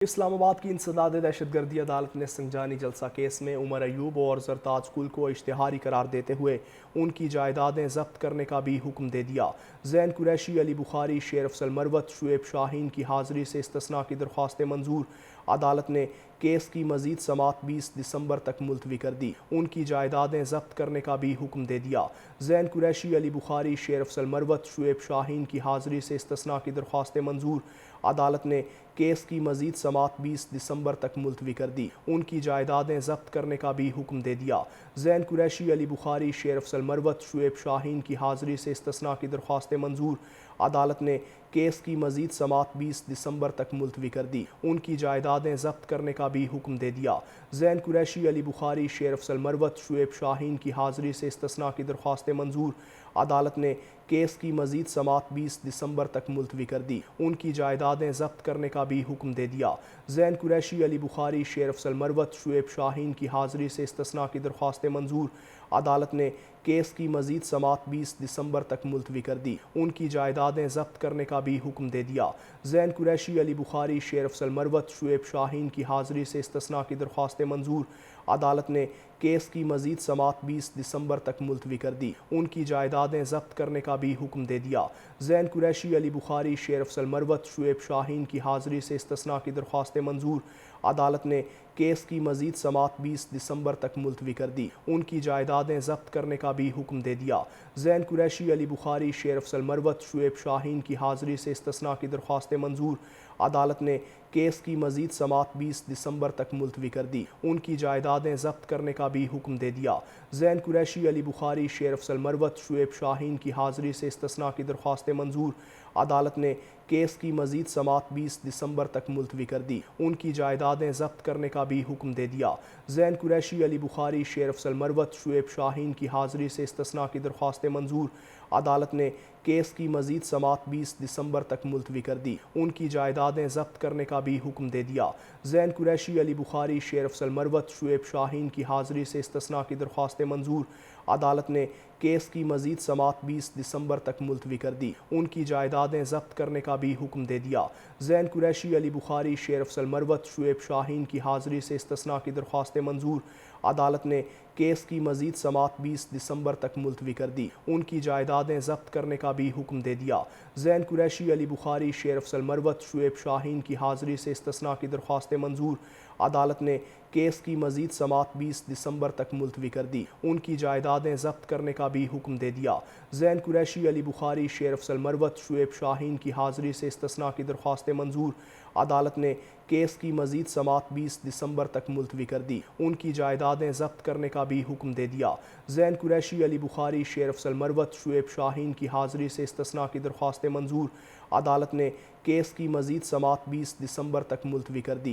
اسلام آباد کی انسداد دہشت گردی عدالت نے سنجانی جلسہ کیس میں عمر ایوب اور زرتاج گل کو اشتہاری قرار دیتے ہوئے ان کی جائیدادیں ضبط کرنے کا بھی حکم دے دیا۔ زین قریشی، علی بخاری، شیر افضل مروت، شعیب شاہین کی حاضری سے استثناء کی درخواستیں منظور۔ عدالت نے کیس کی مزید سماعت 20 دسمبر تک ملتوی کر دی۔ ان کی جائیدادیں ضبط کرنے کا بھی حکم دے دیا۔ زین قریشی، علی بخاری، شیر افضل مروت، شعیب شاہین کی حاضری سے استثناء کی درخواستیں منظور۔ عدالت نے کیس کی مزید سماعت 20 دسمبر تک ملتوی کر دی۔ ان کی جائیدادیں ضبط کرنے کا بھی حکم دے دیا۔ زین قریشی، علی بخاری، شیر افضل مروت، شعیب شاہین کی حاضری سے استثناء کی درخواستیں منظور۔ عدالت نے کیس کی مزید سماعت 20 دسمبر تک ملتوی کر دی۔ ان کی جائیدادیں ضبط کرنے کا بھی حکم دے دیا۔ زین قریشی، علی بخاری، شیر افضل مروت، شعیب شاہین کی حاضری سے استثناء کی درخواستیں منظور۔ عدالت نے کیس کی مزید سماعت 20 دسمبر تک ملتوی کر دی۔ ان کی جائیدادیں ضبط کرنے کا بھی حکم دے دیا۔ زین قریشی، علی بخاری، شیر افضل مروت، شعیب شاہین کی حاضری سے استثناء کی درخواستیں منظور۔ عدالت نے کیس کی مزید سماعت 20 دسمبر تک ملتوی کر دی۔ ان کی جائیدادیں ضبط کرنے کا بھی حکم دے دیا۔ زین قریشی، علی بخاری، شیر افضل مروت، شعیب شاہین کی حاضری سے استثناء کی درخواستیں منظور۔ عدالت نے کیس کی مزید سماعت 20 دسمبر تک ملتوی کر دی۔ ان کی جائیدادیں ضبط کرنے کا بھی حکم دے دیا۔ زین قریشی، علی بخاری، شیر افضل مروت، شعیب شاہین کی حاضری سے استثناء کی درخواستیں منظور۔ عدالت نے کیس کی مزید سماعت 20 دسمبر تک ملتوی کر دی۔ ان کی جائیدادیں ضبط کرنے کا بھی حکم دے دیا۔ زین قریشی، علی بخاری، شیر افضل مروت، شعیب شاہین کی حاضری سے استثناء کی درخواستیں منظور۔ عدالت نے کیس کی مزید سماعت 20 دسمبر تک ملتوی کر دی۔ ان کی جائیدادیں ضبط کرنے کا بھی حکم دے دیا۔ زین قریشی، علی بخاری، شیر افضل مروت، شعیب شاہین کی حاضری سے استثناء کی درخواستیں منظور۔ عدالت نے کیس کی مزید سماعت 20 دسمبر تک ملتوی کر دی۔ ان کی جائیدادیں ضبط کرنے کا بھی حکم دے دیا۔ زین قریشی، علی بخاری، شیر افضل مروت، شعیب شاہین کی حاضری سے استثناء کی درخواستیں منظور۔ عدالت نے کیس کی مزید سماعت 20 دسمبر تک ملتوی کر دی۔ ان کی جائیدادیں ضبط کرنے کا بھی حکم دے دیا۔ زین قریشی، علی بخاری، شیر افضل مروت، شعیب شاہین کی حاضری سے استثناء کی درخواستیں منظور۔ عدالت نے کیس کی مزید سماعت 20 دسمبر تک ملتوی کر دی۔ ان کی جائیدادیں ضبط کرنے کا بھی حکم دے دیا۔ زین قریشی، علی بخاری، شیر افضل مروت، شعیب شاہین کی حاضری سے استثناء کی درخواستیں منظور۔ عدالت نے کیس کی مزید سماعت 20 دسمبر تک ملتوی کر دی۔ ان کی جائیدادیں ضبط کرنے کا بھی حکم دے دیا۔ زین قریشی، علی بخاری، شیر افضل مروت، شعیب شاہین کی حاضری سے استثناء کی درخواستیں منظور۔ عدالت نے کیس کی مزید سماعت 20 دسمبر تک ملتوی کر دی۔ ان کی جائیدادیں ضبط کرنے کا بھی حکم دے دیا۔ زین قریشی، علی بخاری، شیر افضل مروت، شعیب شاہین کی حاضری سے استثناء کی درخواستیں منظور۔ عدالت نے کیس کی مزید سماعت 20 دسمبر تک ملتوی کر دی۔ ان کی جائیدادیں ضبط کرنے کا بھی حکم دے دیا۔ زین قریشی، علی بخاری، شیر افضل مروت، شعیب شاہین کی حاضری سے استثناء کی درخواستیں منظور۔ عدالت نے کیس کی مزید سماعت 20 دسمبر تک ملتوی کر دی۔